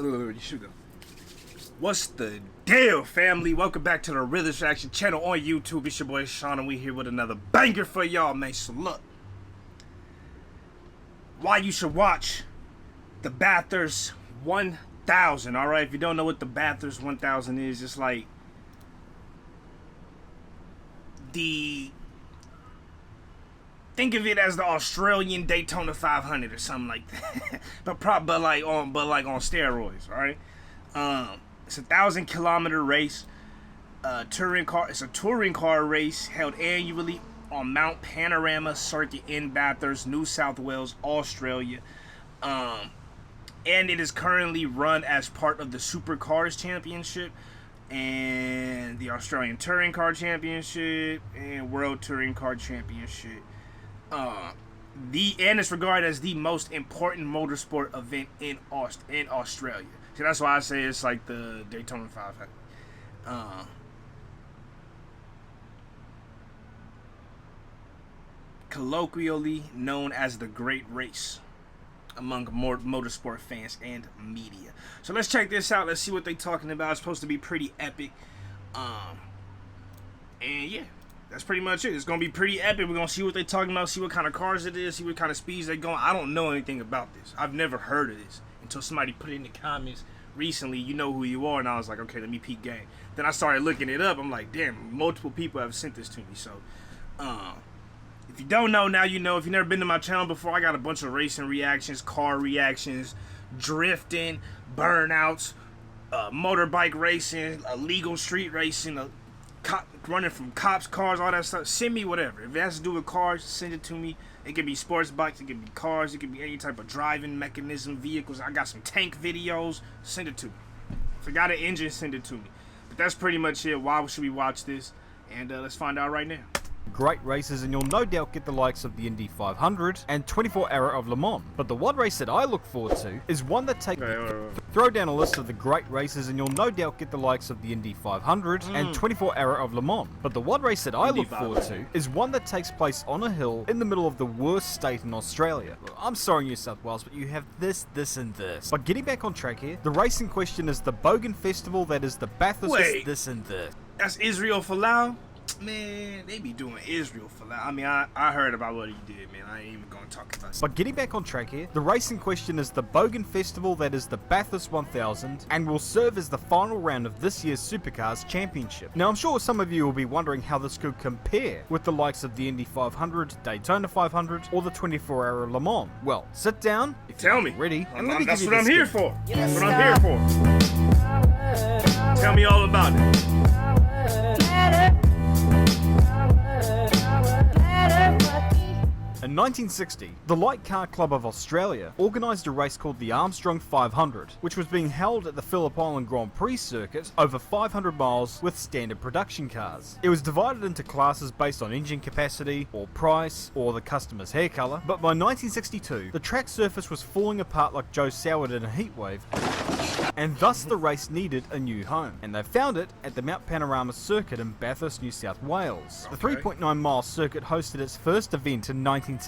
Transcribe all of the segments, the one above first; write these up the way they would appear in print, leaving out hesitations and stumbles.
You should go. What's the deal, family? Welcome back to the Realist Reaction channel on YouTube. It's your boy Sean, and we here with another banger for y'all, man. So look, why you should watch the Bathurst 1000. All right, if you don't know what the Bathurst 1000 is, it's like think of it as the Australian Daytona 500 or something like that, but like on steroids. All right. It's a 1,000-kilometer race. It's a touring car race held annually on Mount Panorama Circuit in Bathurst, New South Wales, Australia. And it is currently run as part of the Supercars Championship and the Australian Touring Car Championship and World Touring Car Championship. And it's regarded as the most important motorsport event in Australia. So that's why I say it's like the Daytona 500. Colloquially known as the Great Race among motorsport fans and media. So let's check this out. Let's see what they're talking about. It's supposed to be pretty epic. And yeah, that's pretty much it. It's going to be pretty epic. We're going to see what they're talking about, see what kind of cars it is, see what kind of speeds they're going. I don't know anything about this. I've never heard of this until somebody put it in the comments recently. You know who you are, and I was like, okay, let me peek game. Then I started looking it up. I'm like, damn, multiple people have sent this to me. So if you don't know, now you know. If you've never been to my channel before, I got a bunch of racing reactions, car reactions, drifting, burnouts, motorbike racing, illegal street racing, running from cops' cars, all that stuff. Send me whatever. If it has to do with cars, send it to me. It could be sports bikes, it could be cars, it could be any type of driving mechanism, vehicles. I got some tank videos. Send it to me. If you got an engine, send it to me. But that's pretty much it. Why should we watch this? And let's find out right now. Great races, and you'll no doubt get the likes of the Indy 500 and 24-hour of Le Mans. But the one race that I look forward to is one that takes... Throw down a list of the great races, and you'll no doubt get the likes of the Indy 500 and 24-hour of Le Mans. But the one race that I look forward to is one that takes place on a hill in the middle of the worst state in Australia. I'm sorry, New South Wales, but you have this, and this. But getting back on track here, the race in question is the Bogan Festival, that is the Bathurst this and this. That's Israel Folau? Man, they be doing Israel for that. I mean, I heard about what he did, man. I ain't even gonna talk about it. But getting back on track here, the race in question is the Bogan Festival, that is the Bathurst 1000, and will serve as the final round of this year's Supercars Championship. Now, I'm sure some of you will be wondering how this could compare with the likes of the Indy 500, Daytona 500, or the 24-hour Le Mans. Well, sit down, tell me, ready, and let me that's give what you I'm here for. That's what I'm here for. Tell me all about it. In 1960, the Light Car Club of Australia organised a race called the Armstrong 500, which was being held at the Phillip Island Grand Prix circuit over 500 miles with standard production cars. It was divided into classes based on engine capacity, or price, or the customer's hair colour, but by 1962, the track surface was falling apart like Joe Soward in a heatwave, and thus the race needed a new home, and they found it at the Mount Panorama Circuit in Bathurst, New South Wales. The 3.9-mile circuit hosted its first event in 1963.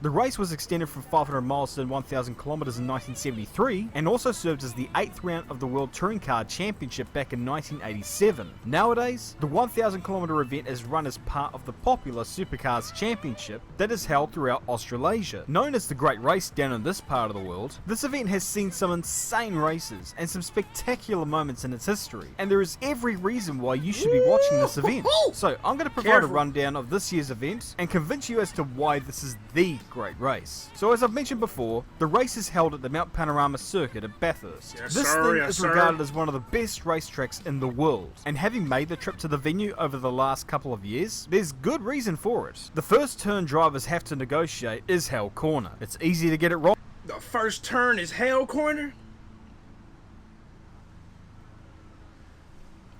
The race was extended from 500 miles to 1,000 kilometers in 1973, and also served as the 8th round of the World Touring Car Championship back in 1987. Nowadays, the 1,000-kilometer event is run as part of the popular Supercars Championship that is held throughout Australasia. Known as the Great Race down in this part of the world, this event has seen some insane races and some spectacular moments in its history, and there is every reason why you should be watching this event. So I'm going to provide a rundown of this year's event and convince you as to why this is the great race. So as I've mentioned before, the race is held at the Mount Panorama Circuit at Bathurst. This thing is regarded as one of the best racetracks in the world, and having made the trip to the venue over the last couple of years, there's good reason for it. The first turn drivers have to negotiate is Hell Corner. It's easy to get it wrong. The first turn is Hell Corner?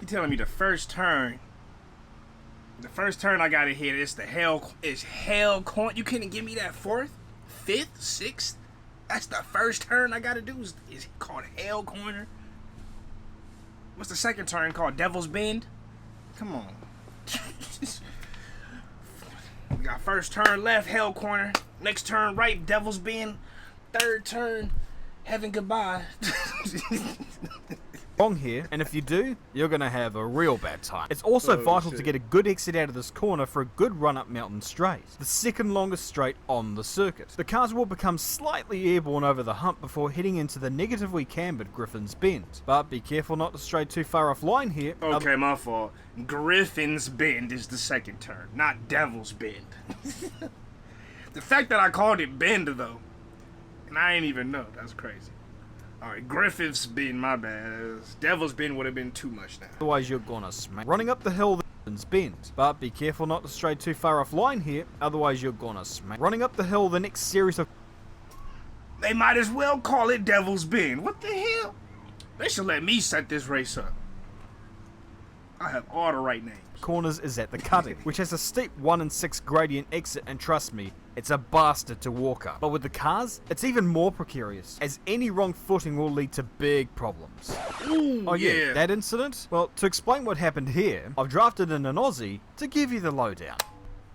You telling me the first turn I gotta hit is Hell Corner? You couldn't give me that 4th, 5th, 6th? That's the first turn I gotta do is called Hell Corner? What's the second turn called? Devil's Bend? Come on. We got first turn left, Hell Corner. Next turn right, Devil's Bend. Third turn, Heaven goodbye. Wrong here, and if you do, you're gonna have a real bad time. It's also vital to get a good exit out of this corner for a good run up Mountain Straight, the second longest straight on the circuit. The cars will become slightly airborne over the hump before heading into the negatively cambered Griffin's Bend, but be careful not to stray too far offline here. Okay, my fault. Griffin's Bend is the second turn, not Devil's Bend. The fact that I called it Bend though, and I ain't even know, that's crazy. Alright, Griffin's Bend, my bad. Devil's Bend would have been too much now. Otherwise you're gonna smack. Running up the hill, Griffin's Bend, but be careful not to stray too far offline here, otherwise you're gonna smack. Running up the hill, the next series of... They might as well call it Devil's Bend. What the hell? They should let me set this race up. I have all the right names. Corners is at the cutting, which has a steep 1 in 6 gradient exit, and trust me, it's a bastard to walk up. But with the cars, it's even more precarious, as any wrong footing will lead to big problems. Ooh, Oh yeah, that incident? Well, to explain what happened here, I've drafted in an Aussie to give you the lowdown.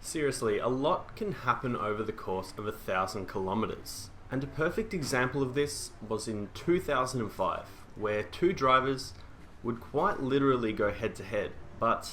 Seriously, a lot can happen over the course of 1,000 kilometers. And a perfect example of this was in 2005, where two drivers would quite literally go head to head, but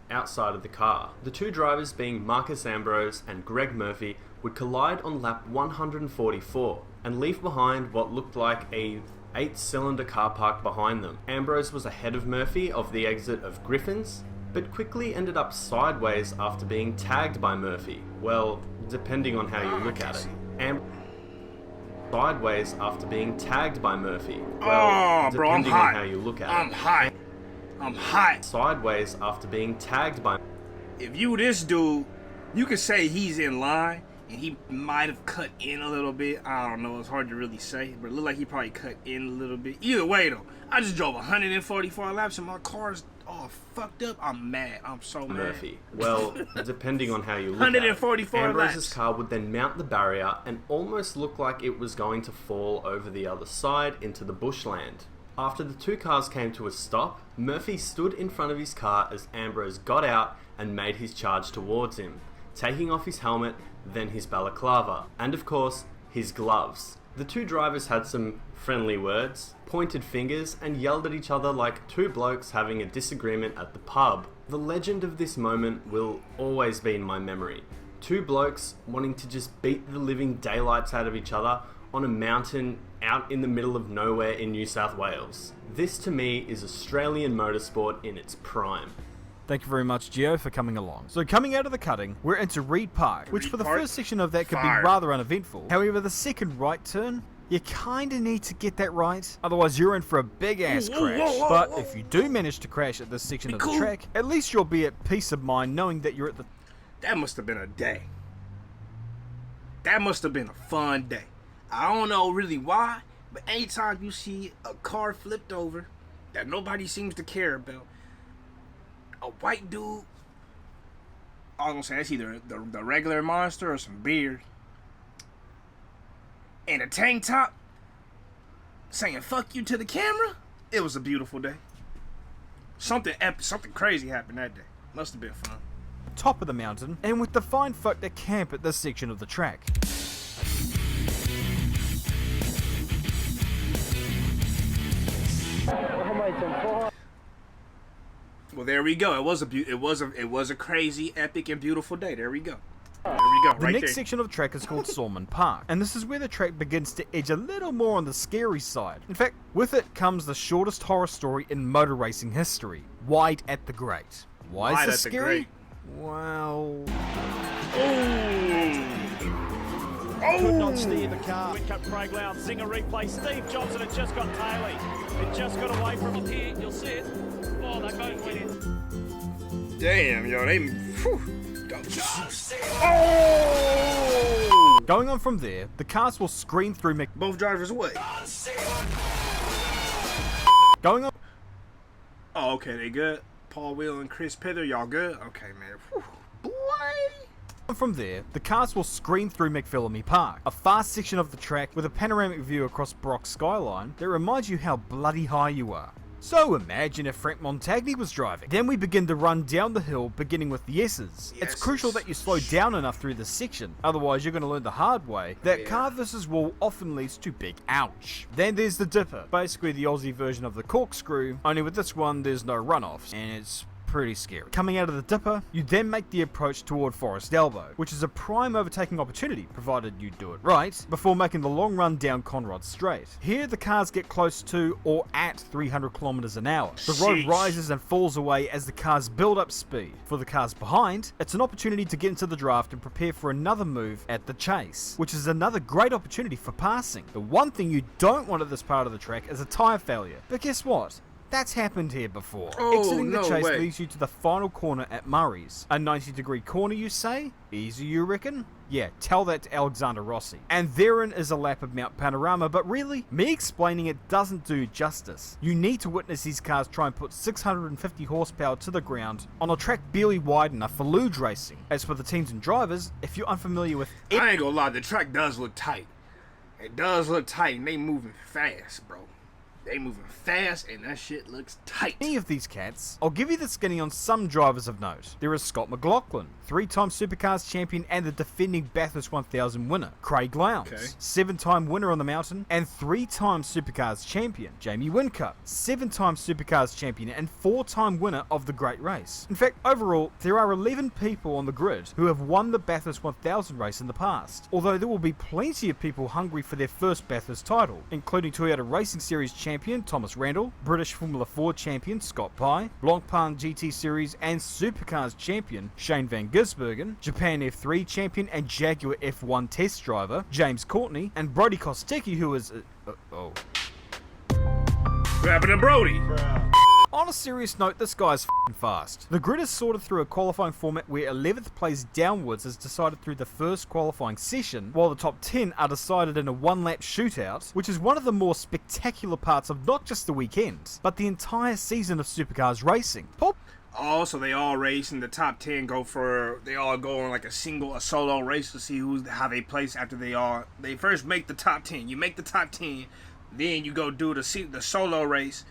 outside of the car. The two drivers, being Marcus Ambrose and Greg Murphy, would collide on lap 144 and leave behind what looked like a 8-cylinder car park behind them. Ambrose was ahead of Murphy of the exit of Griffin's, but quickly ended up sideways after being tagged by Murphy. Well, depending on how you look at it. Sideways after being tagged by Murphy. Well, bro, I'm depending hot. on how you look at I'm it. hot. I'm hot. Sideways after being tagged by... If you this dude, you could say he's in line, and he might have cut in a little bit. I don't know, it's hard to really say, but it looked like he probably cut in a little bit. Either way though, I just drove 144 laps and my car's all fucked up. I'm mad. I'm so mad. Murphy. Well, depending on how you look at it. 144 Ambrose's laps. car would then mount the barrier and almost look like it was going to fall over the other side into the bushland. After the two cars came to a stop, Murphy stood in front of his car as Ambrose got out and made his charge towards him, taking off his helmet, then his balaclava, and of course, his gloves. The two drivers had some friendly words, pointed fingers, and yelled at each other like two blokes having a disagreement at the pub. The legend of this moment will always be in my memory. Two blokes wanting to just beat the living daylights out of each other on a mountain out in the middle of nowhere in New South Wales. This to me is Australian motorsport in its prime. Thank you very much, Gio, for coming along. So coming out of the cutting, we're into Reed Park, which for the first section of that could be rather uneventful. However, the second right turn, you kinda need to get that right, otherwise you're in for a big ass crash. But if you do manage to crash at this section of the track, at least you'll be at peace of mind knowing that you're at the... That must have been a day. That must have been a fun day. I don't know really why, but anytime you see a car flipped over that nobody seems to care about, a white dude, I was gonna say that's either the regular monster or some beard, and a tank top saying fuck you to the camera, it was a beautiful day. Something epic, something crazy happened that day. Must have been fun. Top of the mountain, and with the fine folk that camp at this section of the track. Well, there we go. It was a crazy, epic, and beautiful day. There we go. There we go. The next section of the track is called Salmon Park, and this is where the track begins to edge a little more on the scary side. In fact, with it comes the shortest horror story in motor racing history, Wide at the Great. Why is this scary? Well... Could not steer the car. Quick up Craig Loud, Singer replay. Steve Johnson had just got Taylor. It just got away from him here. You'll see it. Oh, they both went in. Damn, yo, they... Oh! Going on from there, the cars will scream through Both drivers away. Going on... Oh, okay, they good. Paul Wheel and Chris Pither, y'all good? Okay, man. Whew. Boy! From there, the cars will scream through McPhillamy Park, a fast section of the track with a panoramic view across Brock's skyline that reminds you how bloody high you are. So imagine if Frank Montagny was driving. Then we begin to run down the hill, beginning with the S's. It's crucial that you slow down enough through this section, otherwise you're going to learn the hard way that car versus wall often leads to big ouch. Then there's the dipper, basically the Aussie version of the corkscrew, only with this one there's no runoffs, and it's pretty scary. Coming out of the dipper, you then make the approach toward Forest Elbow, which is a prime overtaking opportunity, provided you do it right, before making the long run down Conrod Straight. Here, the cars get close to or at 300 kilometers an hour. The road rises and falls away as the cars build up speed. For the cars behind, it's an opportunity to get into the draft and prepare for another move at the chase, which is another great opportunity for passing. The one thing you don't want at this part of the track is a tyre failure. But guess what? That's happened here before. Exiting the chase leads you to the final corner at Murray's. A 90-degree corner, you say? Easy, you reckon? Yeah, tell that to Alexander Rossi. And therein is a lap of Mount Panorama, but really, me explaining it doesn't do justice. You need to witness these cars try and put 650 horsepower to the ground on a track barely wide enough for luge racing. As for the teams and drivers, if you're unfamiliar with it, I ain't gonna lie, the track does look tight. It does look tight, and they moving fast, bro. They moving fast, and that shit looks tight. Any of these cats, I'll give you the skinny on some drivers of note. There is Scott McLaughlin, 3-time Supercars champion and the defending Bathurst 1000 winner. Craig Lowndes, 7-time winner on the mountain and 3-time Supercars champion. Jamie Whincup, 7-time Supercars champion and 4-time winner of the Great Race. In fact, overall, there are 11 people on the grid who have won the Bathurst 1000 race in the past, although there will be plenty of people hungry for their first Bathurst title, including Toyota Racing Series champion Thomas Randall, British Formula 4 champion Scott Pye, Blancpain GT Series and Supercars champion Shane Van Gisbergen, Japan F3 champion and Jaguar F1 test driver James Courtney, and Brody Kostecki, who is What happened to Brody? On a serious note, this guy's f***ing fast. The grid is sorted through a qualifying format where 11th place downwards is decided through the first qualifying session, while the top 10 are decided in a one-lap shootout, which is one of the more spectacular parts of not just the weekend, but the entire season of Supercars racing. Oh, so they all race, and the top 10 they all go on like a solo race to see how they place after they first make the top 10. You make the top 10, then you go do the solo race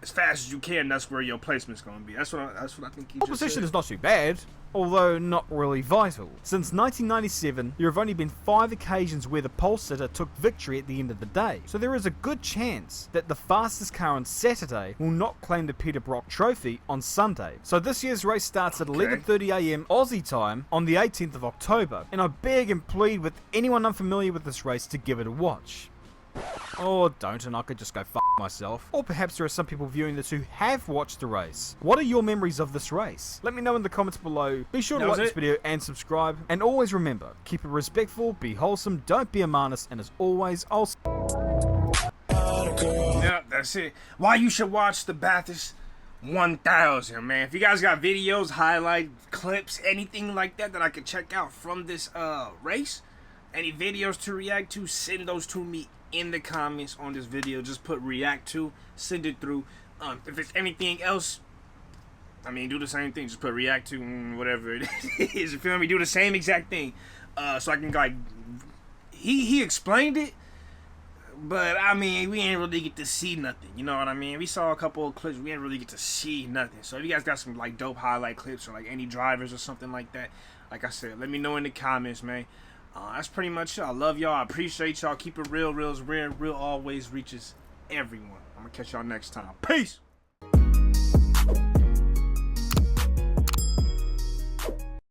as fast as you can. That's where your placement's going to be. That's what I think he just Position said. is not too bad, although not really vital. Since 1997, there have only been 5 occasions where the pole sitter took victory at the end of the day, so there is a good chance that the fastest car on Saturday will not claim the Peter Brock Trophy on Sunday. So this year's race starts at 11:30 AM Aussie time on the 18th of October, and I beg and plead with anyone unfamiliar with this race to give it a watch. Or don't, and I could just go f*** myself. Or perhaps there are some people viewing this who have watched the race. What are your memories of this race? Let me know in the comments below. Be sure to like this video and subscribe. And always remember, keep it respectful, be wholesome, don't be a menace, and as always, I'll... Yeah, that's it. Why you should watch the Bathurst 1000, man. If you guys got videos, highlight clips, anything like that I could check out from this race, any videos to react to, send those to me in the comments on this video. Just put react to, send it through. If it's anything else, I mean, do the same thing. Just put react to, whatever it is. You feel me? Do the same exact thing. So I can, like, he explained it, but I mean, we ain't really get to see nothing. You know what I mean? We saw a couple of clips. We didn't really get to see nothing. So if you guys got some like dope highlight clips or like any drivers or something like that, like I said, let me know in the comments, man. That's pretty much it. I love y'all. I appreciate y'all. Keep it real. Real is rare. Real always reaches everyone. I'm going to catch y'all next time. Peace.